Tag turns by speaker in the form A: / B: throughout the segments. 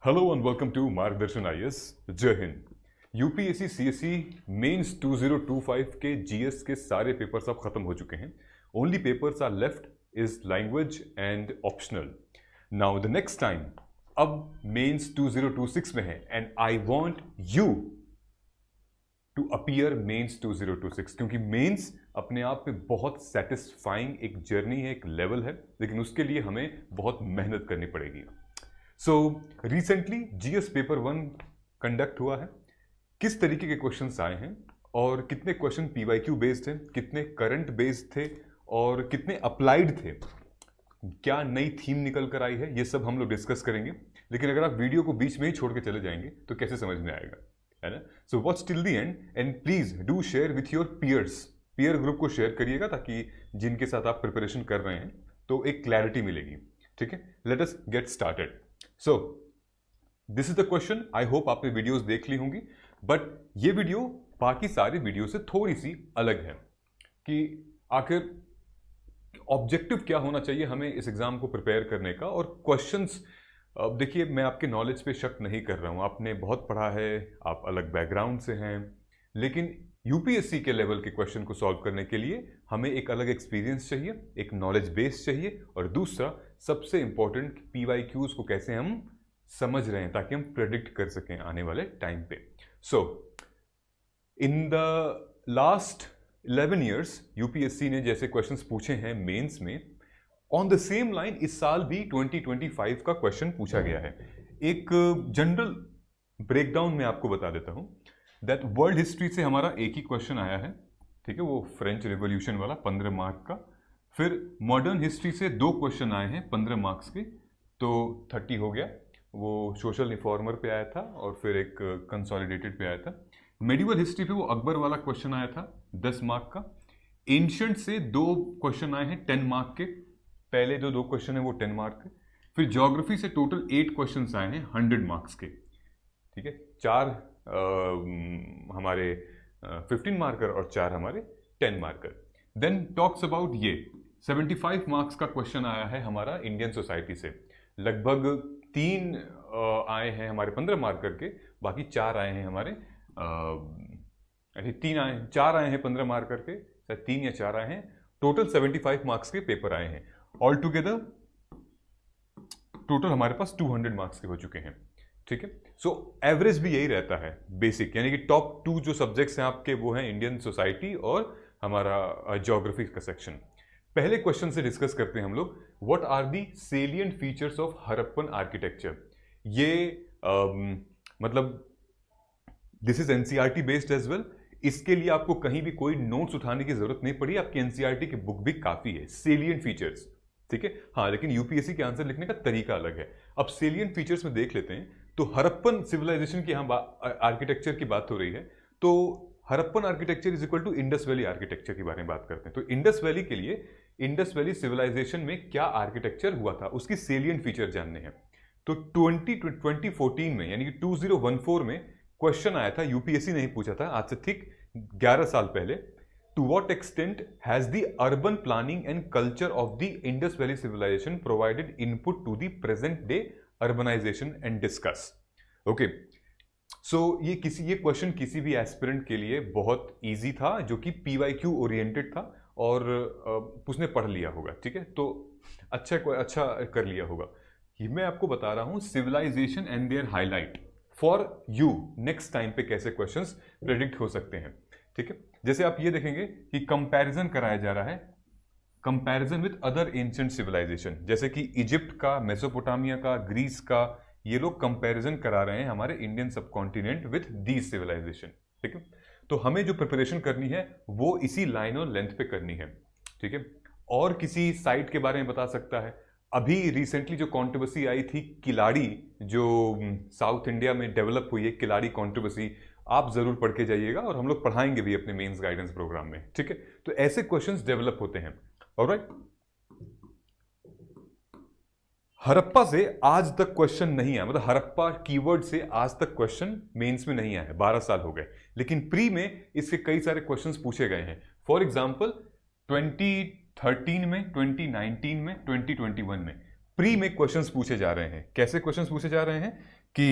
A: Hello and welcome to मार्गदर्शन IAS. जय Hind. UPSC CSC mains 2025 के जीएस के सारे पेपर्स अब खत्म हो चुके हैं। Only papers are left is language and optional. Now the next time अब मेंस 2026 में है and I want you to appear Mains 2026, क्योंकि मेंस अपने आप में बहुत सेटिस्फाइंग एक जर्नी है, एक लेवल है, लेकिन उसके लिए हमें बहुत मेहनत करनी पड़ेगी। So recently GS paper 1 conduct हुआ है। किस तरीके के क्वेश्चंस आए हैं और कितने क्वेश्चन पीवाईक्यू बेस्ड हैं, कितने करंट बेस्ड थे और कितने अप्लाइड थे, क्या नई थीम निकल कर आई है, ये सब हम लोग डिस्कस करेंगे। लेकिन अगर आप वीडियो को बीच में ही छोड़ के चले जाएंगे तो कैसे समझ में आएगा, है ना। So watch till the end and please do share with your peers. Peer group को शेयर करिएगा ताकि जिनके साथ आप प्रिपरेशन कर रहे हैं तो एक क्लैरिटी मिलेगी। ठीक है, let us get started. So this is the question. I hope आपने वीडियोस देख ली होंगी, बट ये वीडियो बाकी सारी वीडियो से थोड़ी सी अलग है कि आखिर ऑब्जेक्टिव क्या होना चाहिए हमें इस एग्जाम को प्रिपेयर करने का। और क्वेश्चंस, देखिए मैं आपके नॉलेज पे शक नहीं कर रहा हूँ, आपने बहुत पढ़ा है, आप अलग बैकग्राउंड से हैं, लेकिन यूपीएससी के लेवल के क्वेश्चन को सॉल्व करने के लिए हमें एक अलग एक्सपीरियंस चाहिए, एक नॉलेज बेस चाहिए, और दूसरा सबसे इंपॉर्टेंट पीवाईक्यूज को कैसे हम समझ रहे हैं ताकि हम प्रेडिक्ट कर सकें आने वाले टाइम पे। So in the last 11 years UPSC ने जैसे क्वेश्चंस पूछे हैं मेंस में, ऑन द सेम लाइन इस साल भी 2025 का क्वेश्चन पूछा गया है। एक जनरल ब्रेकडाउन में आपको बता देता हूं दैट वर्ल्ड हिस्ट्री से हमारा एक ही क्वेश्चन आया है, ठीक है, वो फ्रेंच रिवॉल्यूशन वाला 15 मार्क का। फिर मॉडर्न हिस्ट्री से 2 क्वेश्चन आए हैं 15 मार्क्स के, तो 30 हो गया। वो सोशल रिफॉर्मर पे आया था और फिर एक कंसोलिडेटेड पे आया था। मेडिवल हिस्ट्री पे वो अकबर वाला क्वेश्चन आया था 10 मार्क का। एंशिएंट से 2 क्वेश्चन आए हैं 10 मार्क के, पहले जो 2 क्वेश्चन है वो 10 मार्क के। फिर ज्योग्राफी से टोटल 8 क्वेश्चन आए हैं 100 मार्क्स के, ठीक है, 4 हमारे 15 मार्कर और 4 हमारे 10 मार्कर। देन टॉक्स अबाउट ये 75 मार्क्स का क्वेश्चन आया है हमारा इंडियन सोसाइटी से। लगभग 3 आए हैं हमारे 15 मार्कर के, बाकी 4 आए हैं हमारे 4 आए हैं 15 मार्कर के, शायद 3 या 4 आए हैं। टोटल 75 मार्क्स के पेपर आए हैं। ऑल टुगेदर टोटल हमारे पास 200 मार्क्स के हो चुके हैं, ठीक है। सो एवरेज भी यही रहता है बेसिक, यानी कि टॉप 2 जो सब्जेक्ट्स हैं आपके वो हैं इंडियन सोसाइटी और हमारा ज्योग्राफी का सेक्शन। पहले क्वेश्चन से डिस्कस करते हैं हम लोग, what are the salient features of Harappan architecture. ये मतलब this is NCERT based as well. इसके लिए आपको कहीं भी कोई नोट्स उठाने की जरूरत नहीं पड़ी, आपकी एनसीईआरटी की बुक भी काफी है। सेलिएंट फीचर्स, ठीक है, हाँ, लेकिन यूपीएससी के आंसर लिखने का तरीका अलग है। अब सेलिएंट फीचर्स में देख लेते हैं, तो हड़प्पन सिविलाइजेशन की यहाँ आर्किटेक्चर की बात हो रही है, तो Harappan architecture is equal to Indus valley architecture के बारे में बात करते हैं। तो इंडस वैली के लिए इंडस वैली सिविलाइजेशन में क्या आर्किटेक्चर हुआ था उसकी सेलिएंट फीचर जानने हैं। तो 2014 में यानी कि 2014 में क्वेश्चन आया था, यूपीएससी ने ही पूछा था, आज से ठीक 11 साल पहले। To what extent has the urban planning and culture of the Indus valley civilisation provided input to the present day urbanisation and discuss. Okay, so ये क्वेश्चन किसी भी एस्पिरेंट के लिए बहुत इजी था, जो कि पीवाईक्यू ओरिएंटेड था और उसने पढ़ लिया होगा, ठीक है, तो अच्छा कर लिया होगा। ये मैं आपको बता रहा हूं civilization and their highlight for you next time पे कैसे क्वेश्चंस प्रेडिक्ट हो सकते हैं, ठीक है। जैसे आप ये देखेंगे कि कंपैरिजन कराया जा रहा है, comparison with other ancient civilization, जैसे कि इजिप्ट का, मेसोपोटामिया का, ग्रीस का, ये लोग कंपैरिजन करा रहे हैं हमारे Indian subcontinent with these civilization, ठीक है। तो हमें जो प्रिपरेशन करनी है वो इसी लाइन और लेंथ पे करनी है, ठीक है। और किसी साइट के बारे में बता सकता है, अभी रिसेंटली जो कंट्रोवर्सी आई थी किलाड़ी, जो साउथ इंडिया में डेवलप हुई है, किलाड़ी कंट्रोवर्सी, आप जरूर पढ़ के जाइएगा और हम लोग पढ़ाएंगे भी अपने मेंस गाइडेंस प्रोग्राम में, ठीक है। तो ऐसे क्वेश्चंस डेवलप होते हैं, ऑलराइट। हड़प्पा से आज तक क्वेश्चन नहीं आया, मतलब हड़प्पा कीवर्ड से आज तक क्वेश्चन मेंस में नहीं आया, 12 साल हो गए, लेकिन प्री में इसके कई सारे क्वेश्चंस पूछे गए हैं। फॉर एग्जांपल 2013 में, 2019 में, 2021 में प्री में क्वेश्चंस पूछे जा रहे हैं। कैसे क्वेश्चंस पूछे जा रहे हैं कि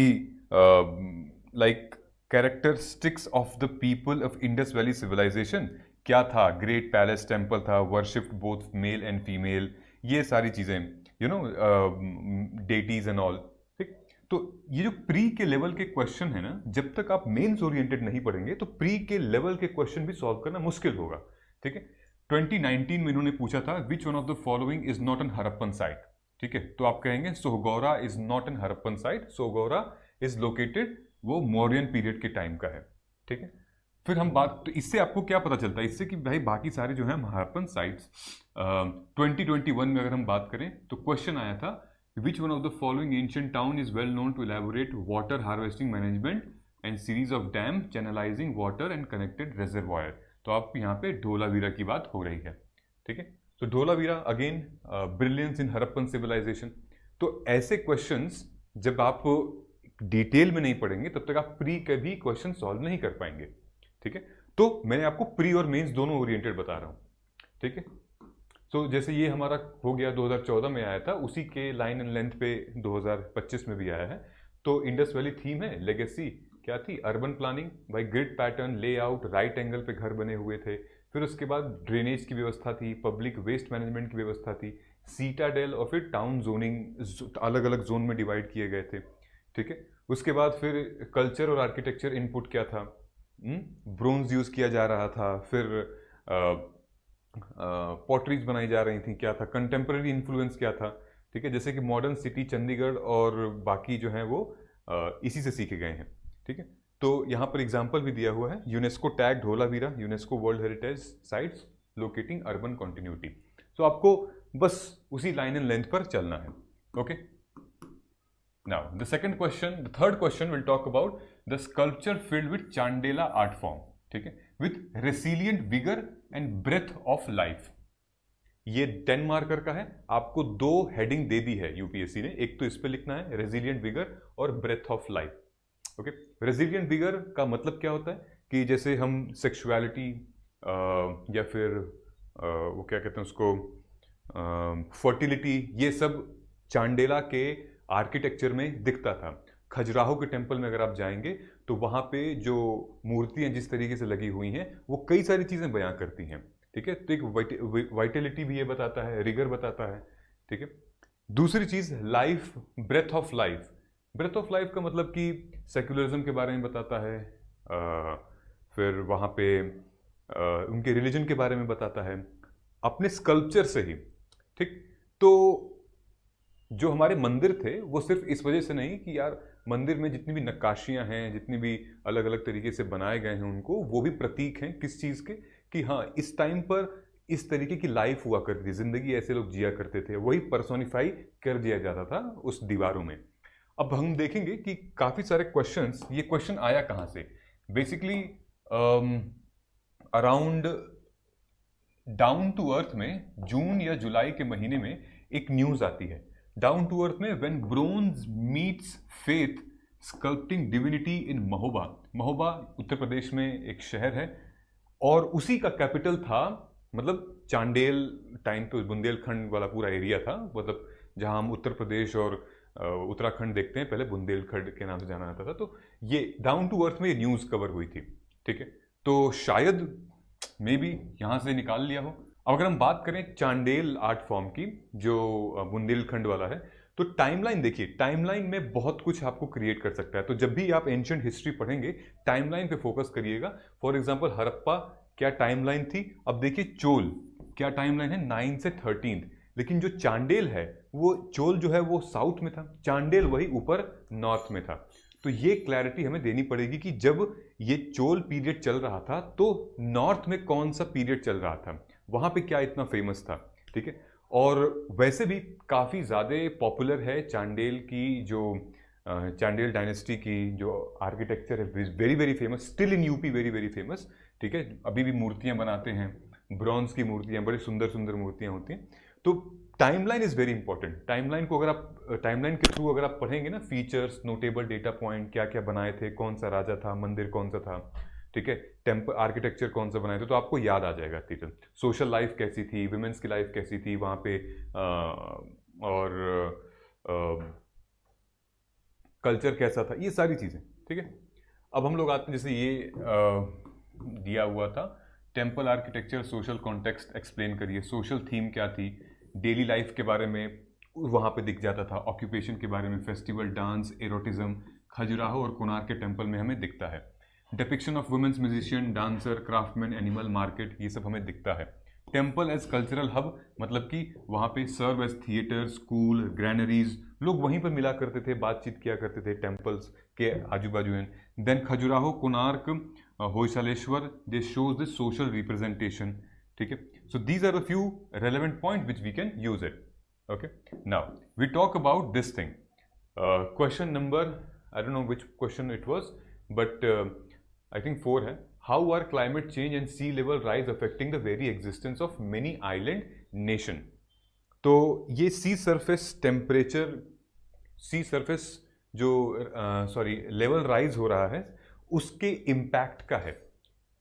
A: like characteristics of the people of Indus valley civilization क्या था, ग्रेट पैलेस टेम्पल था, worshipped both male and female, ये सारी चीज़ें, you know, deities and all, ठीक। तो ये जो प्री के लेवल के क्वेश्चन है ना, जब तक आप मेंस ओरिएंटेड नहीं पढ़ेंगे तो प्री के लेवल के क्वेश्चन भी सॉल्व करना मुश्किल होगा, ठीक है। 2019 में इन्होंने पूछा था which one of the following is not an Harappan site, ठीक है। तो आप कहेंगे Sohgaura is not an Harappan site, Sohgaura is located, वो मौर्यन पीरियड के टाइम का है, ठीक है। फिर हम बात, तो इससे आपको क्या पता चलता है, इससे कि भाई बाकी सारे जो है हड़प्पन साइट्स 2021 में अगर हम बात करें तो क्वेश्चन आया था which one of the following ancient town is well known to elaborate water harvesting management and series of dam channelizing water and connected reservoir. तो आप यहाँ पे धोलावीरा की बात हो रही है, ठीक है। तो धोलावीरा अगेन ब्रिलियंस इन हड़प्पन सिविलाइजेशन। तो ऐसे क्वेश्चंस जब आप डिटेल में नहीं पढ़ेंगे तब तक आप प्री के भी क्वेश्चन सॉल्व नहीं कर पाएंगे, ठीक है। तो मैंने आपको प्री और मेंस दोनों ओरिएंटेड बता रहा हूं, ठीक है। तो जैसे ये हमारा हो गया 2014 में आया था, उसी के लाइन एंड लेंथ पे 2025 में भी आया है। तो इंडस वैली थीम है, लेगेसी क्या थी, urban planning bye grid pattern, layout, right angle पे घर बने हुए थे। फिर उसके बाद ड्रेनेज की व्यवस्था थी, पब्लिक वेस्ट मैनेजमेंट की व्यवस्था थी, सीटाडेल और फिर टाउन जोनिंग, अलग अलग जोन में डिवाइड किए गए थे, ठीक है। उसके बाद फिर कल्चर और आर्किटेक्चर इनपुट क्या था, ब्रोंज यूज किया जा रहा था, फिर पॉटरीज बनाई जा रही थी, क्या था, कंटेम्प्रेरी इन्फ्लुएंस क्या था, ठीक है। जैसे कि मॉडर्न सिटी चंडीगढ़ और बाकी जो है वो इसी से सीखे गए हैं, ठीक है। तो यहाँ पर एग्जाम्पल भी दिया हुआ है, UNESCO tag Dholavira UNESCO world heritage sites locating urban continuity. तो आपको बस उसी लाइन एंड लेंथ पर चलना है, okay. Now, the second question, the third question will talk about the sculpture filled with Chandela art form, ठीक है, with resilient vigor and breath of life। ये 10 मार्कर का है, आपको 2 हेडिंग दे दी है यूपीएससी ने, एक तो इस पे लिखना है रेजिलियंट विगर और breath of life, okay. Resilient vigour का मतलब क्या होता है कि जैसे हम सेक्सुअलिटी या फिर वो क्या कहते हैं उसको, फर्टिलिटी, ये सब चांडेला के आर्किटेक्चर में दिखता था। खजुराहो के टेम्पल में अगर आप जाएंगे तो वहाँ पे जो मूर्तियाँ जिस तरीके से लगी हुई हैं वो कई सारी चीज़ें बयां करती हैं, ठीक है। तो एक वाइटेलिटी भी ये बताता है, रिगर बताता है, ठीक है। दूसरी चीज़ life, breath of life. Breath of life का मतलब कि सेक्युलरिज्म के बारे में बताता है, फिर वहाँ पे उनके रिलीजन के बारे में बताता है, अपने स्कल्पचर से ही, ठीक। तो जो हमारे मंदिर थे वो सिर्फ इस वजह से नहीं कि यार मंदिर में जितनी भी नक्काशियां हैं, जितनी भी अलग अलग तरीके से बनाए गए हैं उनको, वो भी प्रतीक हैं किस चीज़ के, कि हाँ इस टाइम पर इस तरीके की लाइफ हुआ करती थी, जिंदगी ऐसे लोग जिया करते थे, वही पर्सोनिफाई कर दिया जाता था उस दीवारों में। अब हम देखेंगे कि काफ़ी सारे क्वेश्चंस, ये क्वेश्चन आया कहाँ से, basically around down to earth में जून या जुलाई के महीने में एक न्यूज़ आती है, डाउन टू अर्थ में, when bronze meets faith sculpting divinity in Mahoba. Mahoba Uttar Pradesh में एक शहर है और उसी का कैपिटल था, मतलब चांडेल टाइम पे बुंदेलखंड वाला पूरा एरिया था, मतलब जहां हम उत्तर प्रदेश और उत्तराखंड देखते हैं, पहले बुंदेलखंड के नाम से जाना जाता था। तो ये डाउन टू अर्थ में ये न्यूज़ कवर हुई थी, ठीक है। तो शायद मे बी यहाँ से निकाल लिया हो। अब अगर हम बात करें चांडेल आर्ट फॉर्म की, जो बुंदेलखंड वाला है, तो टाइमलाइन देखिए, टाइमलाइन में बहुत कुछ आपको क्रिएट कर सकता है। तो जब भी आप एंशिएंट हिस्ट्री पढ़ेंगे टाइमलाइन पे फोकस करिएगा। फॉर एग्जांपल हड़प्पा क्या टाइमलाइन थी, अब देखिए चोल क्या टाइमलाइन है, 9 से 13। लेकिन जो चांडेल है वो, चोल जो है वो साउथ में था, चांडेल वही ऊपर नॉर्थ में था। तो ये क्लैरिटी हमें देनी पड़ेगी कि जब ये चोल पीरियड चल रहा था तो नॉर्थ में कौन सा पीरियड चल रहा था, वहां पे क्या इतना फेमस था, ठीक है। और वैसे भी काफ़ी ज़्यादा पॉपुलर है चांडेल की जो चांडेल डायनेस्टी की जो आर्किटेक्चर है, very very famous, still in UP very very famous, ठीक है। अभी भी मूर्तियां बनाते हैं, ब्रॉन्ज की मूर्तियां, बड़ी सुंदर सुंदर मूर्तियां होती हैं। तो timeline is very important. Timeline को अगर आप टाइमलाइन के थ्रू अगर आप पढ़ेंगे ना, फीचर्स, नोटेबल डेटा पॉइंट, क्या क्या बनाए थे, कौन सा राजा था, मंदिर कौन सा था, ठीक है, टेम्पल आर्किटेक्चर कौन सा बनाए थे, तो आपको याद आ जाएगा ठीक है। सोशल लाइफ कैसी थी, विमेंस की लाइफ कैसी थी वहाँ पे, और कल्चर कैसा था, ये सारी चीज़ें, ठीक है। अब हम लोग आते हैं, जैसे ये दिया हुआ था temple architecture social context explain करिए, सोशल थीम क्या थी, डेली लाइफ के बारे में वहाँ पे दिख जाता था, ऑक्यूपेशन के बारे में, फेस्टिवल, डांस, एरोटिज्म, खजुराहो और कोणार्क के टेम्पल में हमें दिखता है। Depiction of womens musician, dancer, craftman, animal, market, ये सब हमें दिखता है। टेम्पल एज कल्चरल हब, मतलब कि वहाँ पे serve as theatre, school, granaries, लोग वहीं पर मिला करते थे, बातचीत किया करते थे टेम्पल्स के आजू बाजू हैं। Then Khajuraho, Konark, Hoysaleswara, they shows the social representation, ठीक है। So these are the few relevant point which we can use it, okay. Now we talk about this thing, question number, I don't know which question it was, but I think 4 है। How are climate change and sea level rise affecting the very existence of many island nation. तो ये sea surface temperature, सी surface जो level rise हो रहा है उसके impact का है,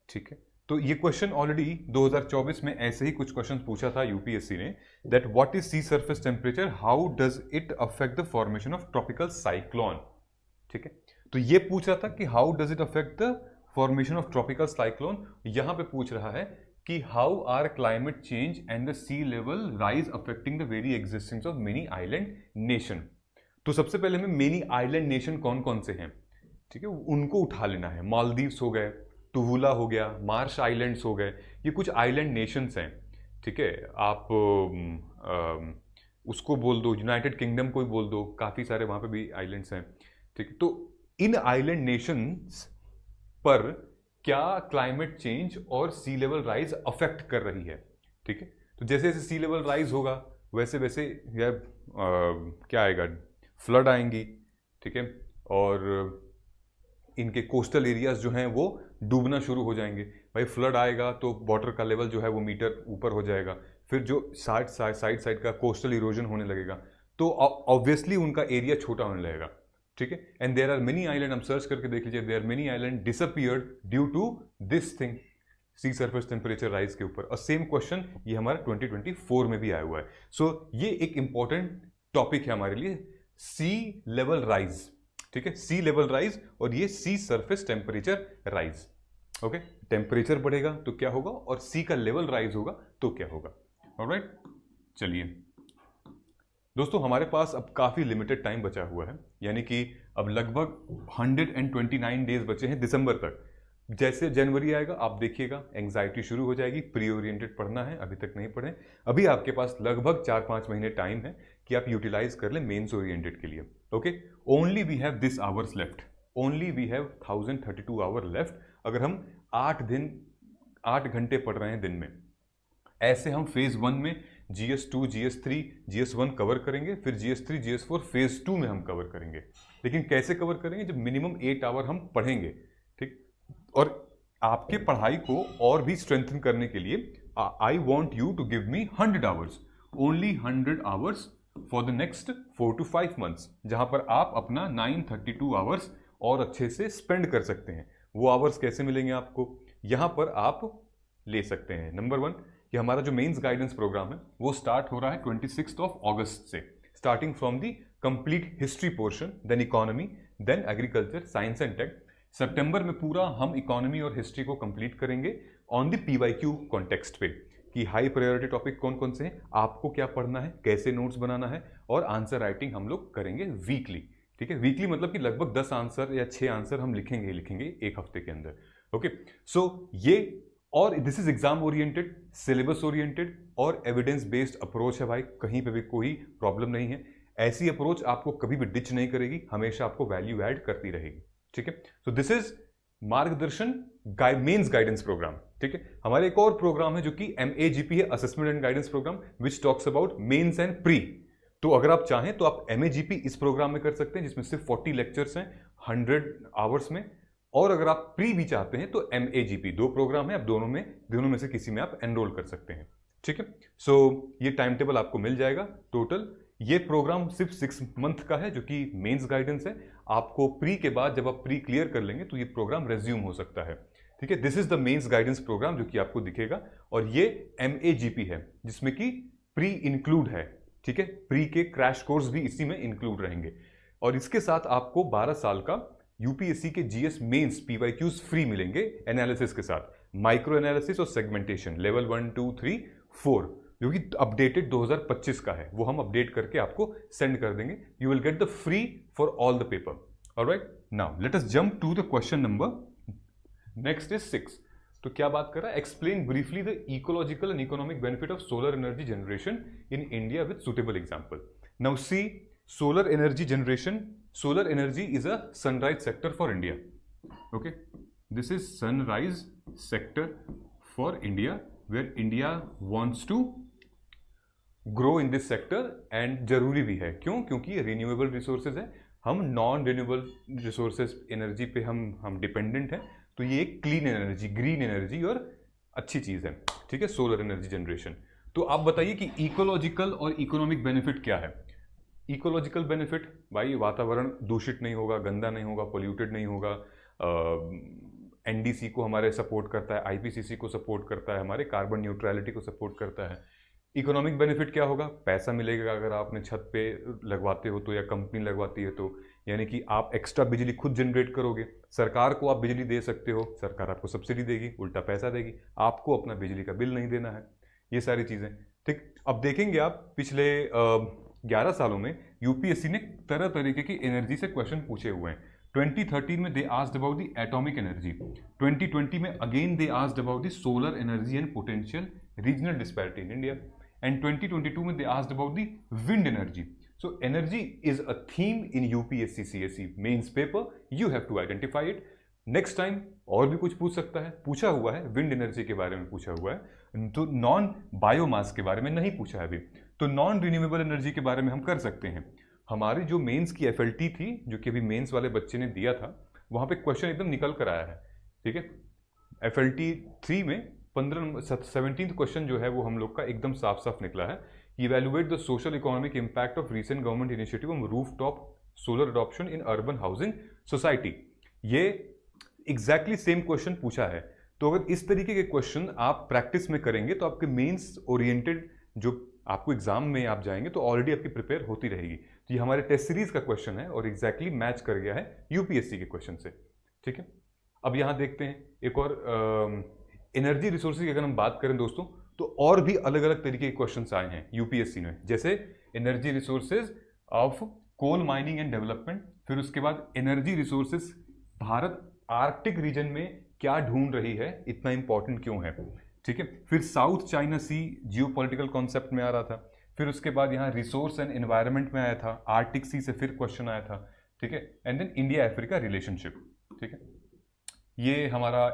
A: ठीक है। तो ये क्वेश्चन ऑलरेडी 2024 में ऐसे ही कुछ क्वेश्चन पूछा था यूपीएससी ने, that what is sea surface temperature, how does it affect the formation of tropical cyclone, ठीक है। तो ये पूछ रहा था कि how does it affect the formation of tropical cyclone, यहां पे पूछ रहा है कि how are climate change and the sea level rise affecting the very existence of many island nation. तो सबसे पहले हमें मेनी आइलैंड नेशन कौन कौन से हैं, ठीक है, उनको उठा लेना है। मालदीव्स हो गए, टुवुला हो गया, मार्श आइलैंड्स हो गए, ये कुछ आइलैंड नेशंस हैं, ठीक है। आप उसको बोल दो, यूनाइटेड किंगडम को ही बोल दो, काफ़ी सारे वहाँ पे भी आइलैंड्स हैं, ठीक है। तो इन आइलैंड नेशंस पर क्या क्लाइमेट चेंज और सी लेवल राइज अफेक्ट कर रही है, ठीक है। तो जैसे जैसे सी लेवल राइज होगा वैसे वैसे क्या आएगा, फ्लड आएंगी, ठीक है, और इनके कोस्टल एरियाज जो हैं वो डूबना शुरू हो जाएंगे। भाई फ्लड आएगा तो वाटर का लेवल जो है वो मीटर ऊपर हो जाएगा, फिर जो साइड का कोस्टल इरोजन होने लगेगा, तो ऑब्वियसली उनका एरिया छोटा होने लगेगा, ठीक है। And there are many island, हम सर्च करके देख लीजिए, there many island disappeared due to this thing, sea surface temperature rise के ऊपर। और सेम क्वेश्चन ये हमारा 2024 में भी आया हुआ है। सो ये एक इंपॉर्टेंट टॉपिक है हमारे लिए, सी लेवल राइज, ठीक है, सी लेवल राइज और ये sea surface temperature rise, okay. Temperature बढ़ेगा तो क्या होगा और सी का लेवल राइज होगा तो क्या होगा, ऑलराइट। चलिए दोस्तों, हमारे पास अब काफी लिमिटेड टाइम बचा हुआ है, यानी कि अब लगभग 129 डेज बचे हैं दिसंबर तक। जैसे जनवरी आएगा आप देखिएगा एंग्जाइटी शुरू हो जाएगी, प्री ओरिएंटेड पढ़ना है, अभी तक नहीं पढ़े, अभी आपके पास लगभग 4-5 महीने टाइम है कि आप यूटिलाइज कर लें मेंस ओरिएंटेड के लिए, okay. Only we have this hours left, only we have 1032 hour left. अगर हम 8 घंटे पढ़ रहे हैं दिन में, ऐसे हम फेज 1 में GS2, GS3, GS1 कवर करेंगे, फिर GS3, GS4 फेज 2 में हम कवर करेंगे। लेकिन कैसे कवर करेंगे, जब मिनिमम 8 आवर हम पढ़ेंगे, ठीक। और आपके पढ़ाई को और भी स्ट्रेंथन करने के लिए I want you to give me 100 hours, only 100 hours for the next 4 to 5 months, जहां पर आप अपना 932 आवर्स और अच्छे से स्पेंड कर सकते हैं। वो आवर्स कैसे मिलेंगे आपको, यहां पर आप ले सकते हैं। नंबर 1, कि हमारा जो मेंस गाइडेंस प्रोग्राम है वो स्टार्ट हो रहा है 26 अगस्त से, starting from the complete history portion, then economy, then agriculture, science and tech. सितंबर में पूरा हम इकोनॉमी और हिस्ट्री को कंप्लीट करेंगे ऑन द PYQ कॉन्टेक्स्ट पे, कि हाई प्रायोरिटी टॉपिक कौन कौन से हैं, आपको क्या पढ़ना है, कैसे नोट्स बनाना है, और आंसर राइटिंग हम लोग करेंगे वीकली, ठीक है। वीकली मतलब कि लगभग 10 आंसर या 6 आंसर हम लिखेंगे एक हफ्ते के अंदर, ओके। सो ये, और this is exam oriented, syllabus oriented और एविडेंस बेस्ड अप्रोच है भाई, कहीं पे भी कोई प्रॉब्लम नहीं है। ऐसी अप्रोच आपको कभी भी डिच नहीं करेगी, हमेशा आपको वैल्यू ऐड करती रहेगी, ठीक है। सो दिस इज मार्गदर्शन मेंस गाइडेंस प्रोग्राम, ठीक है। हमारे एक और प्रोग्राम है जो कि MAGP है, assessment and guidance program, which talks about Mains and pre. तो अगर आप चाहें तो आप MAGP इस प्रोग्राम में कर सकते हैं, जिसमें सिर्फ 40 लेक्चर्स हैं 100 आवर्स में, और अगर आप प्री भी चाहते हैं तो MAGP, 2 प्रोग्राम है, आप दोनों में से किसी में आप एनरोल कर सकते हैं, ठीक है। सो ये टाइम टेबल आपको मिल जाएगा टोटल। ये प्रोग्राम सिर्फ 6 मंथ का है जो कि मेंस गाइडेंस है। आपको प्री के बाद जब आप प्री क्लियर कर लेंगे तो ये प्रोग्राम रेज्यूम हो सकता है, ठीक है। This is the Mains guidance program जो कि आपको दिखेगा, और ये MAGP है जिसमें कि प्री इंक्लूड है, ठीक है। प्री के क्रैश कोर्स भी इसी में इंक्लूड रहेंगे। और इसके साथ आपको 12 साल का यूपीएससी के जीएस मेंस पीवाईक्यूज फ्री मिलेंगे एनालिसिस के साथ, माइक्रो एनालिसिस और सेगमेंटेशन लेवल 1 2 3 4, जो कि अपडेटेड 2025 का है, वो हम अपडेट करके आपको सेंड कर देंगे. You will get the free for all the paper. Alright, now let us jump to the question number next is 6. तो क्या बात कर रहा है? Explain briefly the ecological and economic benefit of solar energy generation in India with suitable example. Now see, solar energy generation, solar energy is a sunrise sector for India. Okay, this is sunrise sector for India, where India wants to grow in this sector. and जरूरी भी है. क्यों? क्योंकि ये renewable resources है, हम non renewable resources energy पे हम डिपेंडेंट हैं. तो ये एक क्लीन एनर्जी, ग्रीन एनर्जी और अच्छी चीज़ है. ठीक है, सोलर एनर्जी जनरेशन. तो आप बताइए कि इकोलॉजिकल और इकोनॉमिक बेनिफिट क्या है. इकोलॉजिकल बेनिफिट, भाई वातावरण दूषित नहीं होगा, गंदा नहीं होगा, पोल्यूटेड नहीं होगा, एनडीसी को हमारे सपोर्ट करता है, आईपीसीसी को सपोर्ट करता है, हमारे कार्बन न्यूट्रलिटी को सपोर्ट करता है. इकोनॉमिक बेनिफिट क्या होगा? पैसा मिलेगा अगर आपने छत पे लगवाते हो तो, या कंपनी लगवाती है तो, यानी कि आप एक्स्ट्रा बिजली खुद जनरेट करोगे. सरकार को आप बिजली दे सकते हो, सरकार आपको सब्सिडी देगी, उल्टा पैसा देगी, आपको अपना बिजली का बिल नहीं देना है. ये सारी चीज़ें. ठीक, अब देखेंगे आप पिछले 11 सालों में यूपीएससी ने तरह तरीके की एनर्जी से क्वेश्चन पूछे हुए हैं. 2013 में they asked about the atomic energy. 2020 में again they asked about the solar energy and potential regional disparity in India. And 2022 में they asked about the wind energy. So energy is a theme in UPSC CSC Mains paper. You have to identify it. Next time और भी कुछ पूछ सकता है. पूछा हुआ है विंड एनर्जी के बारे में, पूछा हुआ है, तो नॉन बायोमास के बारे में नहीं पूछा है अभी. तो नॉन रिन्यूएबल एनर्जी के बारे में हम कर सकते हैं. हमारी जो मेंस की एफएलटी थी, जो कि अभी मेंस वाले बच्चे ने दिया था, वहाँ पे क्वेश्चन एकदम निकल कर आया है. ठीक है, एफएलटी 3 में 17th क्वेश्चन जो है वो हम लोग का एकदम साफ साफ निकला है. Evaluate the social economic impact of recent government initiative on rooftop solar adoption in urban housing society. ये एग्जैक्टली सेम क्वेश्चन पूछा है. तो अगर इस तरीके के क्वेश्चन आप प्रैक्टिस में करेंगे तो आपके मेंस ओरिएंटेड जो आपको एग्जाम में आप जाएंगे तो ऑलरेडी आपकी प्रिपेयर होती रहेगी. तो ये हमारे टेस्ट सीरीज का क्वेश्चन है और एग्जैक्टली मैच कर गया है यूपीएससी के क्वेश्चन से. ठीक है, अब यहाँ देखते हैं एक और एनर्जी रिसोर्सेज की अगर हम बात करें दोस्तों, तो और भी अलग अलग तरीके के क्वेश्चन आए हैं यूपीएससी में. जैसे energy resources of coal mining and development, फिर उसके बाद energy resources Bharat Arctic region में क्या ढूंढ रही है, इतना इंपॉर्टेंट क्यों है. ठीक है, फिर साउथ चाइना सी जियोपॉलिटिकल कॉन्सेप्ट में आ रहा था. फिर उसके बाद यहाँ रिसोर्स एंड एनवायरनमेंट में आया था, आर्टिक सी से फिर क्वेश्चन आया था. ठीक है, and then India Africa relationship. ठीक है, ये हमारा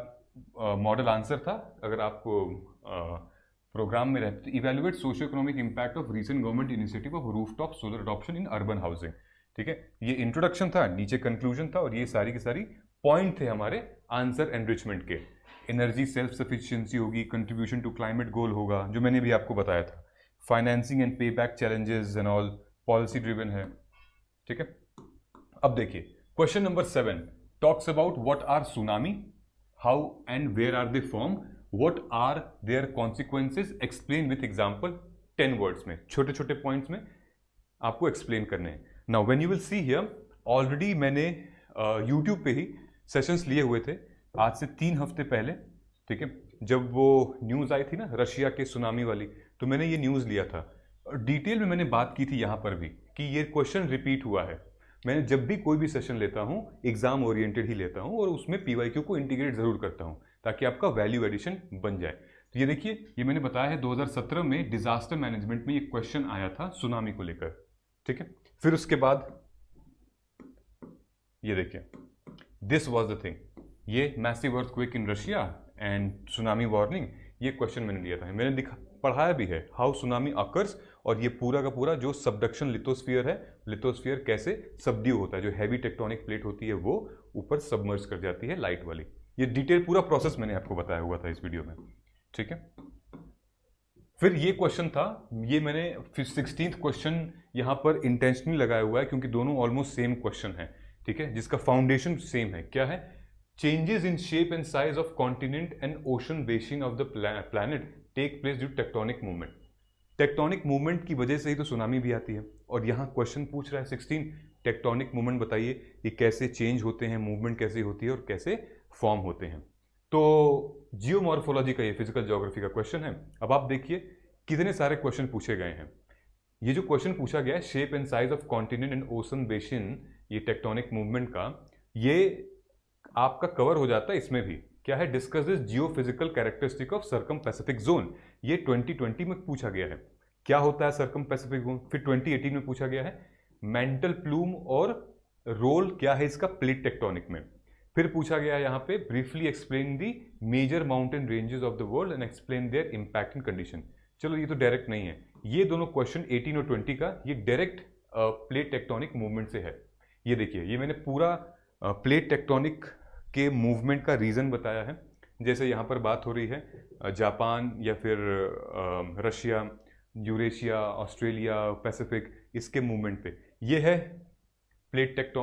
A: मॉडल आंसर था. अगर आपको प्रोग्राम में रहते, evaluate socio economic impact of recent government initiative of rooftop solar adoption in urban housing. ठीक है, ये इंट्रोडक्शन था, नीचे कंक्लूजन था, और ये सारी की सारी पॉइंट थे हमारे आंसर एनरिचमेंट के. एनर्जी सेल्फ सफिशिएंसी होगी, कंट्रीब्यूशन टू क्लाइमेट गोल होगा, जो मैंने भी आपको बताया था. Financing and pay back challenges and all policy driven है. ठीक है, अब देखिए question number 7 talks about what are tsunami, how and where are they form, what are their consequences, explain with example. 10 words में, छोटे छोटे पॉइंट्स में आपको एक्सप्लेन करने हैं. Now when you will see here, already मैंने यूट्यूब पे ही sessions लिए हुए थे आज से 3 हफ्ते पहले. ठीक है, जब वो न्यूज़ आई थी ना रशिया के सुनामी वाली, तो मैंने ये न्यूज़ लिया था. डिटेल में मैंने बात की थी यहाँ पर भी कि ये क्वेश्चन रिपीट हुआ है. मैंने जब भी कोई भी सेशन लेता हूँ एग्जाम ओरिएंटेड ही लेता हूँ, और उसमें पीवाईक्यू को इंटीग्रेट जरूर करता हूँ ताकि आपका वैल्यू एडिशन बन जाए. तो ये देखिए, ये मैंने बताया है 2017 में डिजास्टर मैनेजमेंट में ये क्वेश्चन आया था सुनामी को लेकर. ठीक है, फिर उसके बाद ये देखिए, दिस वॉज द थिंग, ये massive earthquake in Russia and tsunami warning, ये क्वेश्चन मैंने लिया था. मैंने पढ़ाया भी है हाउ सुनामी अकर्स, और ये पूरा का पूरा जो सबडक्शन लिथोस्फीयर है, लिथोस्फीयर कैसे सबड्यू होता है, जो हैवी टेक्टोनिक प्लेट होती है वो ऊपर सबमर्ज कर जाती है लाइट वाली. ये डिटेल पूरा प्रोसेस मैंने आपको बताया हुआ था इस वीडियो में. ठीक है, फिर ये क्वेश्चन था, ये मैंने 16th क्वेश्चन यहाँ पर इंटेंशनली लगाया हुआ है क्योंकि दोनों ऑलमोस्ट सेम क्वेश्चन है. ठीक है, जिसका फाउंडेशन सेम है. क्या है? Changes in shape and size of continent and ocean basin of the planet take place due tectonic movement. Tectonic movement की वजह से ही तो सुनामी भी आती है. और यहाँ क्वेश्चन पूछ रहा है 16, टेक्टोनिक मूवमेंट बताइए कि कैसे चेंज होते हैं, मूवमेंट कैसे होती है और कैसे फॉर्म होते हैं। तो जियोमॉर्फोलॉजी का ये फिजिकल ज्योग्राफी का क्वेश्चन है। अब आप देखिए कितने सारे क्वेश्चन पूछे गए हैं। ये जो क्वेश्चन पूछा गया है shape and size of continent and ocean basin, ये टेक्टोनिक मूवमेंट का, ये आपका कवर हो जाता है इसमें भी। क्या है? Discuss this geophysical characteristic of circum Pacific zone. ये 2020 में पूछा गया है। क्या होता है सर्कम पैसिफिक जोन? फिर 2018 में पूछा गया है मेंटल प्लूम और रोल क्या है इसका प्लेट टेक्टोनिक में। फिर पूछा गया है यहाँ पे briefly explain the major mountain ranges of the world and explain their impact and condition. चलो ये तो डायरेक्ट नहीं है, ये दोनों क्वेश्चन 18 और 20 का ये डायरेक्ट प्लेट टेक्टोनिक मूवमेंट से है। ये देखिए, ये मैंने पूरा प्लेट टेक्टोनिक के मूवमेंट का रीज़न बताया है। जैसे यहाँ पर बात हो रही है जापान या फिर रशिया, यूरेशिया, ऑस्ट्रेलिया, पैसिफिक, इसके मूवमेंट पे। ये है plate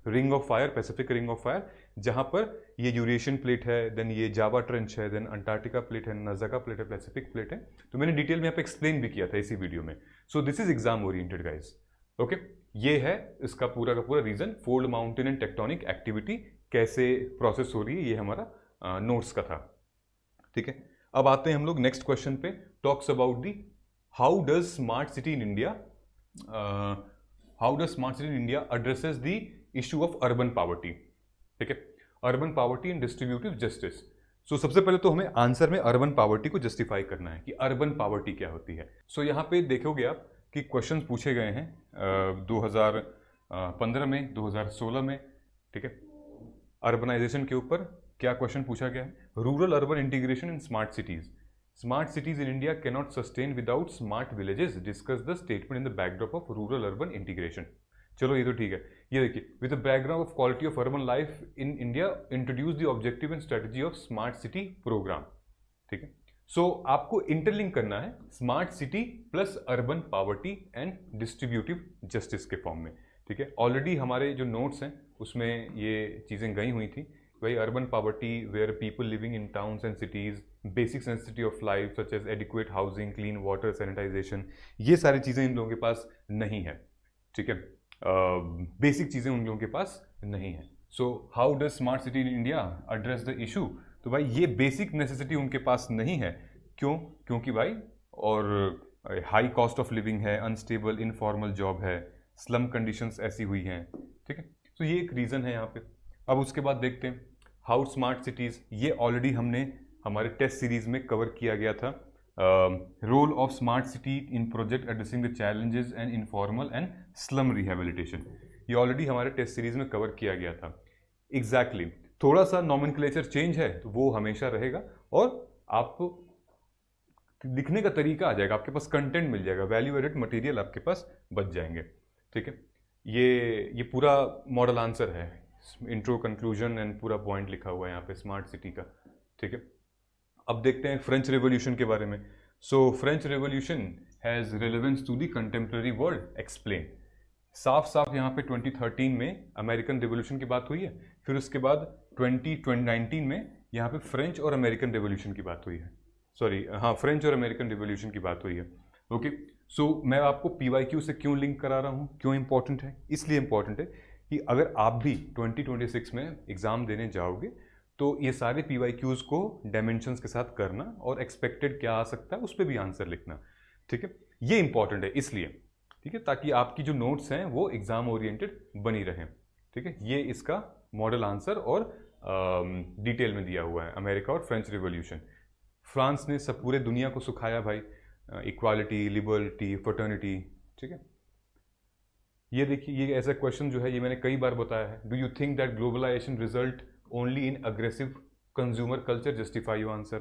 A: ring of fire, Pacific ring of fire, जहाँ पर ये यूरेशियन प्लेट है, देन ये जावा ट्रेंच है, देन अंटार्कटिका प्लेट है, नाजाका प्लेट है, पैसिफिक प्लेट है। तो मैंने डिटेल में यहाँ पे एक्सप्लेन भी किया था इसी वीडियो में। So this is exam oriented guys. Okay, ये है इसका पूरा का पूरा region, fold mountain and tectonic activity कैसे प्रोसेस हो रही है, ये हमारा नोट्स का था। ठीक है, अब आते हैं हम लोग नेक्स्ट क्वेश्चन पे। Talks about the how does smart city in India addresses the issue of urban poverty। ठीक है, urban poverty and distributive justice. So सबसे पहले तो हमें आंसर में अर्बन पॉवर्टी को जस्टिफाई करना है कि अर्बन पॉवर्टी क्या होती है। सो यहाँ पे देखोगे आप कि क्वेश्चंस पूछे गए हैं 2015 में, 2016 में। ठीक है, अर्बनाइजेशन के ऊपर क्या क्वेश्चन पूछा गया है? Rural urban integration in smart cities. Smart cities in India cannot sustain without smart villages, discuss the statement in the backdrop of rural urban integration. चलो ये तो ठीक है। ये देखिए, with the background of quality of urban life in India introduce the objective and strategy of smart city program. ठीक है, so आपको इंटरलिंक करना है smart city plus urban poverty and distributive justice के फॉर्म में। ठीक है, ऑलरेडी हमारे जो नोट्स हैं उसमें ये चीज़ें गई हुई थी। भाई urban poverty where people living in towns and cities, basic necessity of life such as adequate housing, clean water, sanitization, ये सारी चीज़ें इन लोगों के पास नहीं है। ठीक है, बेसिक चीज़ें उन लोगों के पास नहीं है। So how does smart city in India address the issue? तो भाई ये बेसिक नेसेसिटी उनके पास नहीं है। क्यों? क्योंकि भाई और हाई कॉस्ट ऑफ लिविंग है, अनस्टेबल इनफॉर्मल जॉब है, स्लम कंडीशंस ऐसी हुई हैं। ठीक है, तो ये एक रीज़न है यहाँ पे। अब उसके बाद देखते हैं हाउ स्मार्ट सिटीज़, ये ऑलरेडी हमने हमारे टेस्ट सीरीज में कवर किया गया था। Role of smart city in project addressing the challenges and informal and slum rehabilitation, ये ऑलरेडी हमारे टेस्ट सीरीज में कवर किया गया था। एग्जैक्टली थोड़ा सा नॉमेनक्लेचर चेंज है तो वो हमेशा रहेगा, और आप लिखने का तरीका आ जाएगा, आपके पास कंटेंट मिल जाएगा, वैल्यू एडेड मटेरियल आपके पास बच जाएंगे। ठीक है, ये पूरा मॉडल आंसर है, इंट्रो, कंक्लूजन एंड पूरा पॉइंट लिखा हुआ है यहाँ पे स्मार्ट सिटी का। ठीक है, अब देखते हैं फ्रेंच रेवोल्यूशन के बारे में। So French revolution has relevance to the contemporary world, explain. साफ साफ यहाँ पे 2013 में अमेरिकन रेवोल्यूशन की बात हुई है, फिर उसके बाद 2019 में यहाँ पे फ्रेंच और अमेरिकन रेवोल्यूशन की बात हुई है। सॉरी, हाँ, फ्रेंच और अमेरिकन रेवोल्यूशन की बात हुई है। ओके, सो मैं आपको PYQ से क्यों लिंक करा रहा हूँ, क्यों इंपॉर्टेंट है? इसलिए इंपॉर्टेंट है कि अगर आप भी 2026 में एग्ज़ाम देने जाओगे तो ये सारे PYQs को डायमेंशंस के साथ करना और एक्सपेक्टेड क्या आ सकता है उस पर भी आंसर लिखना। ठीक है, ये इंपॉर्टेंट है इसलिए। ठीक है, ताकि आपकी जो नोट्स हैं वो एग्ज़ाम ओरिएंटेड बनी रहें। ठीक है, ये इसका मॉडल आंसर और डिटेल में दिया हुआ है, अमेरिका और फ्रेंच रिवॉल्यूशन। फ्रांस ने सब पूरे दुनिया को सिखाया भाई, इक्वालिटी, लिबर्टी, फ्रेटर्निटी। ठीक है, ये देखिए, ये ऐसा क्वेश्चन जो है ये मैंने कई बार बताया है। Do you think that globalization result only in aggressive consumer culture, justify your answer.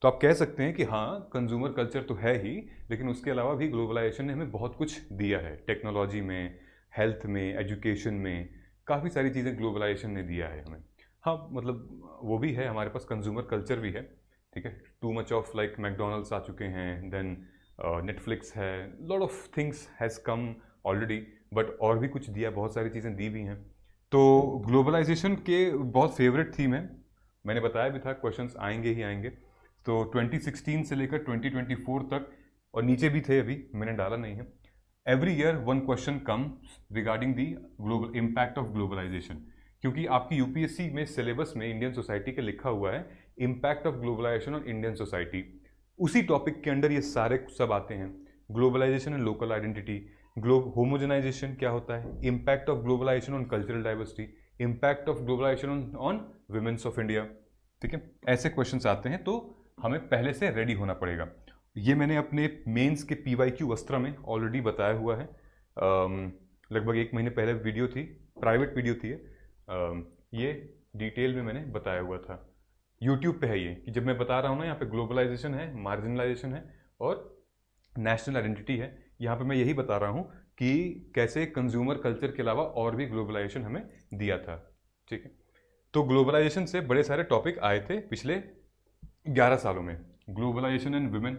A: तो आप कह सकते हैं कि हाँ, कंज्यूमर कल्चर तो है ही, लेकिन उसके अलावा भी ग्लोबलाइजेशन ने हमें बहुत कुछ दिया है, टेक्नोलॉजी में, हेल्थ में, एजुकेशन में, काफ़ी सारी चीज़ें ग्लोबलाइजेशन ने दिया है हमें। हाँ, मतलब वो भी है, हमारे पास कंज्यूमर कल्चर भी है। ठीक है, too much of like McDonald's आ चुके हैं, देन नेटफ्लिक्स है, lot of things has come already, but और भी कुछ दिया, बहुत सारी चीज़ें दी भी हैं। तो ग्लोबलाइजेशन के बहुत फेवरेट थीम है, मैंने बताया भी था, क्वेश्चंस आएंगे ही आएंगे। तो 2016 से लेकर 2024 तक, और नीचे भी थे, अभी मैंने डाला नहीं है, every year one question comes regarding the global impact of globalization, क्योंकि आपकी यूपीएससी में सिलेबस में इंडियन सोसाइटी का लिखा हुआ है impact of globalisation on Indian society. उसी टॉपिक के अंडर ये सारे सब आते हैं। Globalization and local identity, homogenization क्या होता है, impact of globalisation on cultural diversity, impact of globalisation on womens of India. ठीक है, ऐसे क्वेश्चंस आते हैं, तो हमें पहले से रेडी होना पड़ेगा। ये मैंने अपने मेंस के PYQ अस्त्र में ऑलरेडी बताया हुआ है। लगभग 1 महीने पहले वीडियो थी, प्राइवेट वीडियो थी ये डिटेल में मैंने बताया हुआ था। यूट्यूब पे है ये, कि जब मैं बता रहा हूँ ना यहाँ पे ग्लोबलाइजेशन है, मार्जिनलाइजेशन है और नेशनल आइडेंटिटी है, यहाँ पे मैं यही बता रहा हूँ कि कैसे कंज्यूमर कल्चर के अलावा और भी ग्लोबलाइजेशन हमें दिया था। ठीक है, तो ग्लोबलाइजेशन से बड़े सारे टॉपिक आए थे पिछले 11 सालों में। Globalisation and women,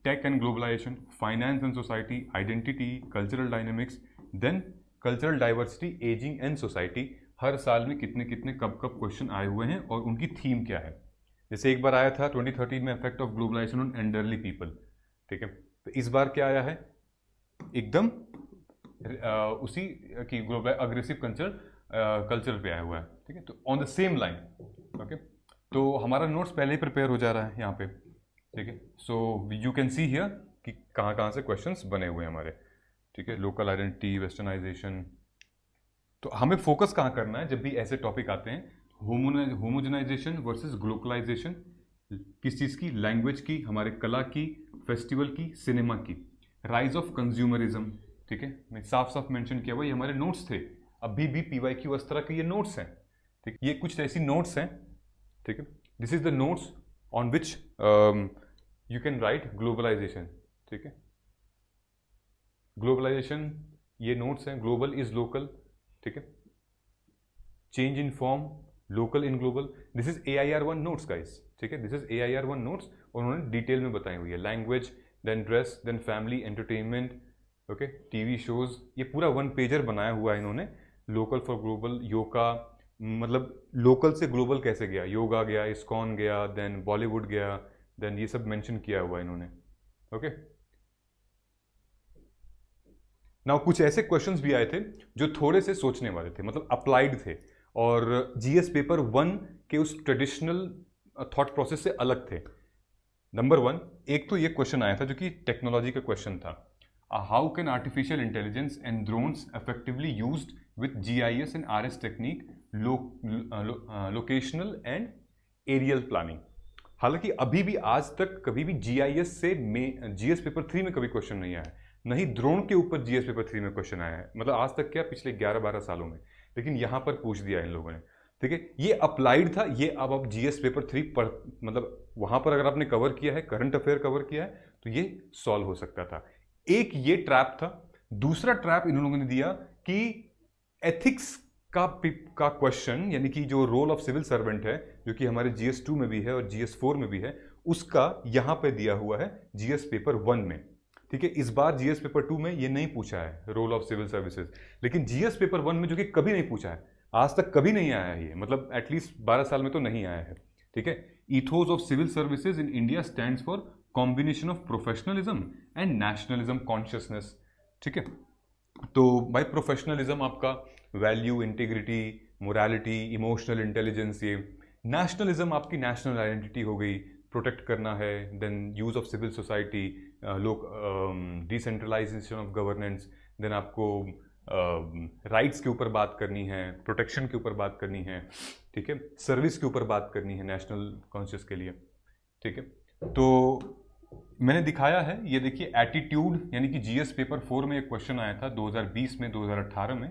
A: tech and globalisation, finance and society, identity, cultural dynamics, then cultural diversity, ageing and society. हर साल में कितने कितने कब कब क्वेश्चन आए हुए हैं और उनकी थीम क्या है। जैसे एक बार आया था 2013 में effect of globalisation on elderly people. ठीक है, तो इस बार क्या आया है, एकदम उसी की ग्लोबल अग्रेसिव कल्चर पे आया हुआ है। ठीक है, तो on the same line. Okay, तो हमारा नोट्स पहले ही प्रिपेयर हो जा रहा है यहाँ पे। ठीक है, so you can see here कि कहाँ कहाँ से क्वेश्चंस बने हुए हैं हमारे। ठीक है, लोकल आइडेंटिटी, वेस्टर्नाइजेशन। तो हमें फोकस कहाँ करना है जब भी ऐसे टॉपिक आते हैं, होमोजेनाइजेशन वर्सेस ग्लोबलाइजेशन, किस चीज़ की, लैंग्वेज की, हमारे कला की, फेस्टिवल की, सिनेमा की, राइज ऑफ कंज्यूमरिज्म। ठीक है, मैं साफ साफ मेंशन किया हुआ, ये हमारे नोट्स थे, अभी भी PYQ इस तरह के ये नोट्स हैं। ठीक, ये कुछ ऐसी नोट्स हैं। ठीक है, this is the notes on which you can write globalisation. ठीक है, ग्लोबलाइजेशन ये नोट्स हैं। Global is local. ठीक है, change in form, local in global, this is AIR1 notes guys. ठीक है, दिस इज AIR1 नोट्स, उन्होंने डिटेल में बताई हुई है। Language, then dress, then family, entertainment, okay, TV shows, ये पूरा 1 पेजर बनाया हुआ है इन्होंने। लोकल फॉर ग्लोबल, योगा, मतलब लोकल से ग्लोबल कैसे गया, योगा गया, इस्कॉन गया, देन बॉलीवुड गया, देन ये सब मेंशन किया हुआ है इन्होंने। ओके, नाउ कुछ ऐसे क्वेश्चंस भी आए थे जो थोड़े से सोचने वाले थे, मतलब अप्लाइड थे, और GS पेपर 1 के उस ट्रेडिशनल थॉट प्रोसेस से अलग थे। नंबर 1, एक तो ये क्वेश्चन आया था जो कि टेक्नोलॉजी का क्वेश्चन था। How can artificial intelligence and drones effectively used with GIS and RS technique, locational and aerial planning. हालांकि अभी भी आज तक कभी भी GIS से GS पेपर 3 में कभी क्वेश्चन नहीं आया है, नहीं ड्रोन के ऊपर GS पेपर 3 में क्वेश्चन आया है, मतलब आज तक क्या, पिछले 11-12 सालों में। लेकिन यहाँ पर पूछ दिया इन लोगों ने। ठीक है, ये अप्लाइड था, ये अब GS पेपर 3 पढ़, मतलब वहाँ पर अगर आपने कवर किया है, करंट अफेयर कवर किया है, तो ये सॉल्व हो सकता था। एक ये ट्रैप था। दूसरा ट्रैप इन लोगों ने दिया कि एथिक्स का क्वेश्चन, यानी कि जो रोल ऑफ सिविल सर्वेंट है, जो कि हमारे GS2 में भी है और GS4 में भी है, उसका यहाँ पे दिया हुआ है GS पेपर 1 में। ठीक है, इस बार GS पेपर 2 में ये नहीं पूछा है रोल ऑफ सिविल सर्विसेज, लेकिन GS पेपर 1 में जो कि कभी नहीं पूछा है, आज तक कभी नहीं आया है ये, मतलब एटलीस्ट 12 साल में तो नहीं आया है। ठीक है, ethos of civil services in India stands for combination of professionalism and nationalism consciousness. ठीक है, तो बाय प्रोफेशनलिज्म आपका value, integrity, morality, emotional intelligence, ये नेशनलिज्म आपकी नेशनल आइडेंटिटी हो गई, प्रोटेक्ट करना है, then use of civil society, लोग डिसेंट्रलाइजेशन ऑफ गवर्नेंस, देन आपको राइट्स के ऊपर बात करनी है, प्रोटेक्शन के ऊपर बात करनी है। ठीक है, सर्विस के ऊपर बात करनी है नेशनल कॉन्शियस के लिए। ठीक है, तो मैंने दिखाया है, ये देखिए एटीट्यूड, यानी कि GS पेपर 4 में एक क्वेश्चन आया था 2020 में, 2018 में,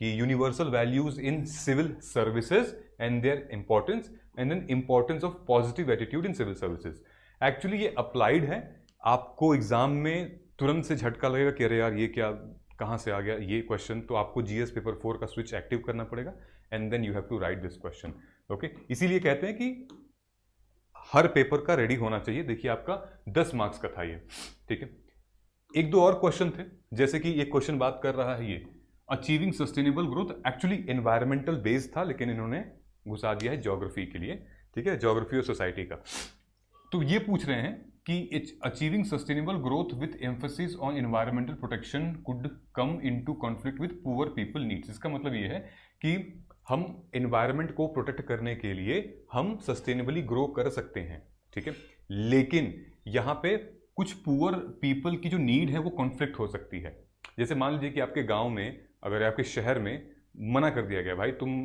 A: कि universal values in civil services and their importance, and then importance of positive attitude in civil services. Actually ये अप्लाइड है, आपको एग्जाम में तुरंत से झटका लगेगा कि अरे यार ये क्या, कहाँ से आ गया ये क्वेश्चन, तो आपको GS पेपर 4 का स्विच एक्टिव करना पड़ेगा, and then you have to write this question. Okay, इसीलिए कहते हैं कि हर पेपर का रेडी होना चाहिए। देखिए आपका 10 मार्क्स का था ये। ठीक है, एक दो और क्वेश्चन थे, जैसे कि एक क्वेश्चन बात कर रहा है ये achieving sustainable growth, actually environmental based था, लेकिन इन्होंने घुसा दिया है ज्योग्राफी के लिए। ठीक है, ज्योग्राफी और सोसाइटी का। तो ये पूछ रहे हैं कि achieving sustainable growth with emphasis on environmental protection could come into conflict with poor people needs. इसका मतलब ये है कि हम एनवायरमेंट को प्रोटेक्ट करने के लिए हम सस्टेनेबली ग्रो कर सकते हैं, ठीक है, लेकिन यहाँ पे कुछ पुअर पीपल की जो नीड है वो कॉन्फ्लिक्ट हो सकती है। जैसे मान लीजिए कि आपके गांव में, अगर आपके शहर में मना कर दिया गया, भाई तुम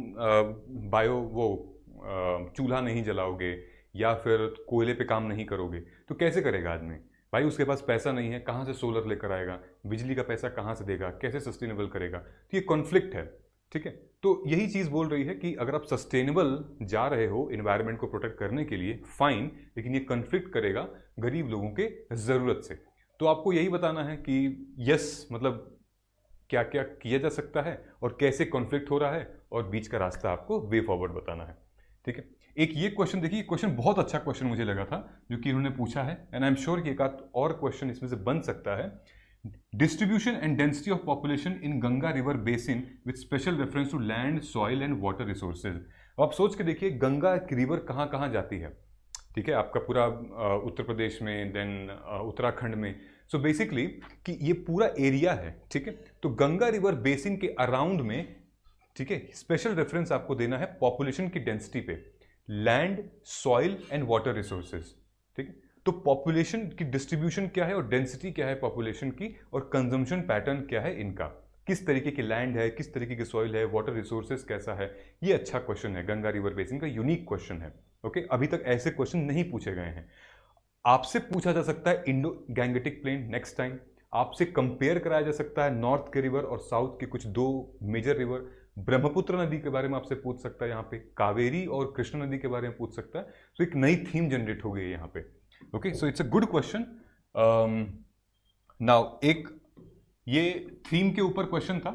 A: बायो वो चूल्हा नहीं जलाओगे या फिर कोयले पे काम नहीं करोगे, तो कैसे करेगा आदमी? भाई उसके पास पैसा नहीं है, कहाँ से सोलर लेकर आएगा, बिजली का पैसा कहाँ से देगा, कैसे सस्टेनेबल करेगा? तो ये कॉन्फ्लिक्ट है, ठीक है। तो यही चीज़ बोल रही है कि अगर आप सस्टेनेबल जा रहे हो एनवायरनमेंट को प्रोटेक्ट करने के लिए, फाइन, लेकिन ये कॉन्फ्लिक्ट करेगा गरीब लोगों के ज़रूरत से। तो आपको यही बताना है कि यस मतलब क्या क्या किया जा सकता है और कैसे कॉन्फ्लिक्ट हो रहा है, और बीच का रास्ता आपको वे फॉरवर्ड बताना है, ठीक है। एक ये क्वेश्चन देखिए, क्वेश्चन बहुत अच्छा क्वेश्चन मुझे लगा था जो कि इन्होंने पूछा है, एंड आई एम श्योर कि एक आध और क्वेश्चन इसमें से बन सकता है। Distribution and density of population in Ganga river basin with special reference to land, soil and water resources. आप सोच के देखिए गंगा रिवर कहाँ कहाँ जाती है, ठीक है, आपका पूरा उत्तर प्रदेश में, देन उत्तराखंड में। सो बेसिकली कि ये पूरा एरिया है, ठीक है। तो गंगा रिवर बेसिन के अराउंड में, ठीक है, स्पेशल रेफरेंस आपको देना है पॉपुलेशन की डेंसिटी पे, land, soil and water resources, ठीक है। तो पॉपुलेशन की डिस्ट्रीब्यूशन क्या है और डेंसिटी क्या है पॉपुलेशन की, और कंजम्पशन पैटर्न क्या है इनका, किस तरीके की लैंड है, किस तरीके की सॉइल है, वाटर रिसोर्सेज कैसा है। ये अच्छा क्वेश्चन है, गंगा रिवर बेसिन का यूनिक क्वेश्चन है, ओके। अभी तक ऐसे क्वेश्चन नहीं पूछे गए हैं। आपसे पूछा जा सकता है Indo Gangetic plain next time, आपसे कंपेयर कराया जा सकता है नॉर्थ के रिवर और साउथ के कुछ दो मेजर रिवर, ब्रह्मपुत्र नदी के बारे में आपसे पूछ सकता है, यहाँ पे कावेरी और कृष्ण नदी के बारे में पूछ सकता है। तो एक नई थीम जनरेट हो गई है यहाँ पे, okay. So it's a good question. Now एक ये थीम के ऊपर क्वेश्चन था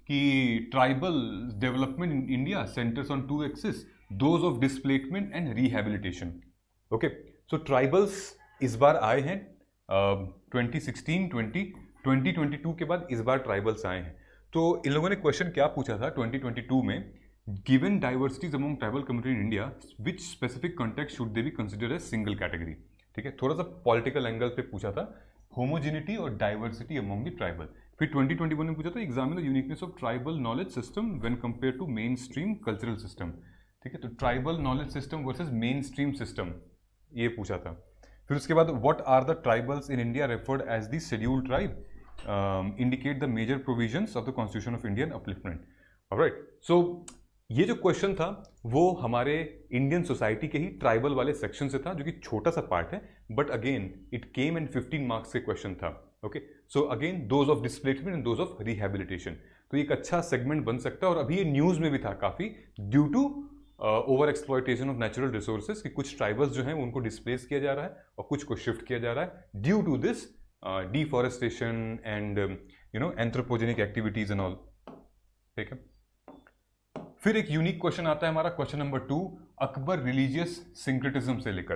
A: कि tribal development in India centres on two axis, those of displacement and rehabilitation, okay. So tribals इस बार आए हैं 2016, 2022 के बाद इस बार ट्राइबल्स आए हैं। तो इन लोगों ने क्वेश्चन क्या पूछा था 2022 में, given diversities among tribal community in India which specific context should they be consider as single category, ठीक है। थोड़ा सा पॉलिटिकल एंगल पे पूछा था, होमोजेनिटी और डाइवर्सिटी अमंग द ट्राइबल। फिर 2021 में पूछा था, examine the uniqueness of tribal knowledge system when compare to mainstream cultural system, ठीक है। तो tribal knowledge system versus mainstream system, ये पूछा था। फिर उसके बाद what are the tribals in India referred as the scheduled tribe, indicate the major provisions of the constitution of Indian upliftment, alright. So ये जो क्वेश्चन था वो हमारे इंडियन सोसाइटी के ही ट्राइबल वाले सेक्शन से था, जो कि छोटा सा पार्ट है, but again it came in 15 marks के क्वेश्चन था, okay. So again those of displacement and those of rehabilitation, तो एक अच्छा सेगमेंट बन सकता है। और अभी ये न्यूज में भी था काफी, due to over exploitation of natural resources, कि कुछ ट्राइबल्स जो हैं उनको डिस्प्लेस किया जा रहा है और कुछ को शिफ्ट किया जा रहा है due to this deforestation and anthropogenic activities and all, ठीक है। फिर एक यूनिक क्वेश्चन आता है हमारा, question number 2, Akbar religious syncretism से लेकर।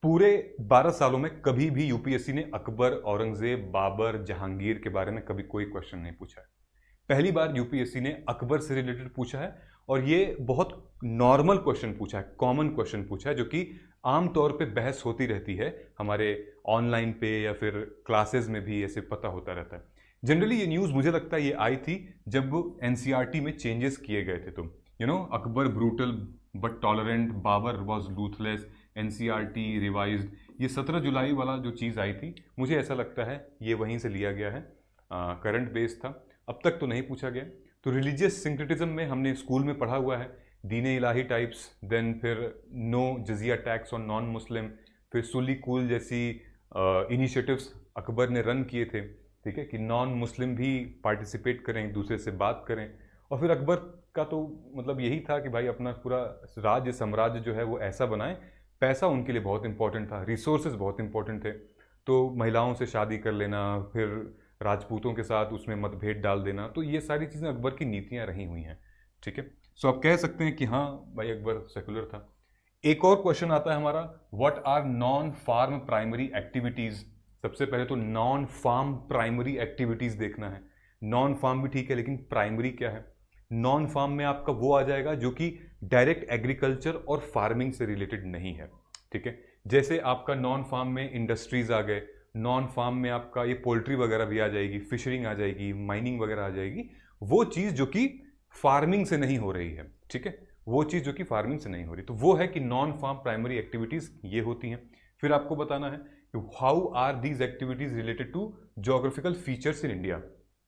A: पूरे 12 सालों में कभी भी यूपीएससी ने अकबर, औरंगजेब, बाबर, जहांगीर के बारे में कभी कोई क्वेश्चन नहीं पूछा है। पहली बार यूपीएससी ने अकबर से रिलेटेड पूछा है, और ये बहुत नॉर्मल क्वेश्चन पूछा है, कॉमन क्वेश्चन पूछा है, जो कि आमतौर पे बहस होती रहती है हमारे ऑनलाइन पे या फिर क्लासेस में भी ऐसे पता होता रहता है। जनरली ये न्यूज़ मुझे लगता है ये आई थी जब एनसीईआरटी में चेंजेस किए गए थे। तो Akbar brutal but tolerant, Babur was ruthless, NCERT revised, ये 17 जुलाई वाला जो चीज़ आई थी, मुझे ऐसा लगता है ये वहीं से लिया गया है, करंट बेस था, अब तक तो नहीं पूछा गया। तो रिलीजियस सिंक्रेटिज्म में हमने स्कूल में पढ़ा हुआ है, दीन इलाही टाइप्स, देन फिर नो जजिया टैक्स ऑन नॉन मुस्लिम, फिर सुली कूल जैसी इनिशिएटिव्स अकबर ने रन किए थे, ठीक है, कि नॉन मुस्लिम भी पार्टिसिपेट करें, एक दूसरे से बात करें। और फिर अकबर का तो मतलब यही था कि भाई अपना पूरा राज्य साम्राज्य जो है वो ऐसा बनाएं, पैसा उनके लिए बहुत इंपॉर्टेंट था, रिसोर्सेज बहुत इंपॉर्टेंट थे। तो महिलाओं से शादी कर लेना, फिर राजपूतों के साथ उसमें मतभेद डाल देना, तो ये सारी चीज़ें अकबर की नीतियाँ रही हुई हैं, ठीक है। सो आप कह सकते हैं कि हाँ भाई अकबर सेकुलर था। एक और क्वेश्चन आता है हमारा, what are non farm primary activities. सबसे पहले तो नॉन फार्म प्राइमरी एक्टिविटीज़ देखना है। नॉन फार्म भी ठीक है, लेकिन प्राइमरी क्या है? नॉन फार्म में आपका वो आ जाएगा जो कि डायरेक्ट एग्रीकल्चर और फार्मिंग से रिलेटेड नहीं है, ठीक है। जैसे आपका नॉन फार्म में इंडस्ट्रीज आ गए, नॉन फार्म में आपका ये पोल्ट्री वगैरह भी आ जाएगी, फिशरिंग आ जाएगी, माइनिंग वगैरह आ जाएगी, वो चीज़ जो कि फार्मिंग से नहीं हो रही है, ठीक है, वो चीज़ जो कि फार्मिंग से नहीं हो रही, तो वो है कि नॉन फार्म प्राइमरी एक्टिविटीज़ ये होती हैं। फिर आपको बताना है कि how are these activities related to geographical features in India,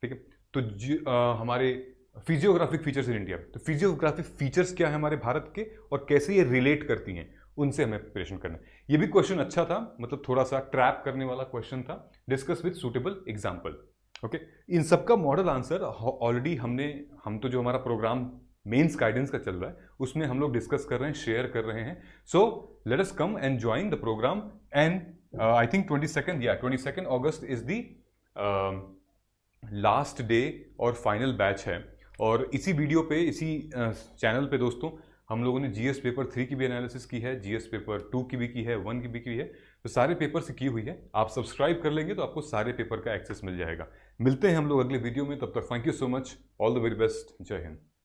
A: ठीक है, तो हमारे फिजियोग्राफिक फीचर्स इन इंडिया, तो फिजियोग्राफिक फीचर्स क्या है हमारे भारत के और कैसे ये रिलेट करती हैं, उनसे हमें प्रिपरेशन करना है। ये भी क्वेश्चन अच्छा था, मतलब थोड़ा सा ट्रैप करने वाला क्वेश्चन था, discuss with suitable example. Okay, इन सबका मॉडल आंसर ऑलरेडी हम तो जो हमारा प्रोग्राम मेंस गाइडेंस का चल रहा है उसमें हम लोग डिस्कस कर रहे हैं, शेयर कर रहे हैं। So let us come and join the programme and I think 22 August is the last day और फाइनल बैच है। और इसी वीडियो पे, इसी चैनल पे दोस्तों, हम लोगों ने जीएस पेपर 3 की भी एनालिसिस की है, जीएस पेपर 2 की भी की है, 1 की भी की है, तो सारे पेपर से की हुई है। आप सब्सक्राइब कर लेंगे तो आपको सारे पेपर का एक्सेस मिल जाएगा। मिलते हैं हम लोग अगले वीडियो में, तब तक thank you so much, all the very best, जय हिंद।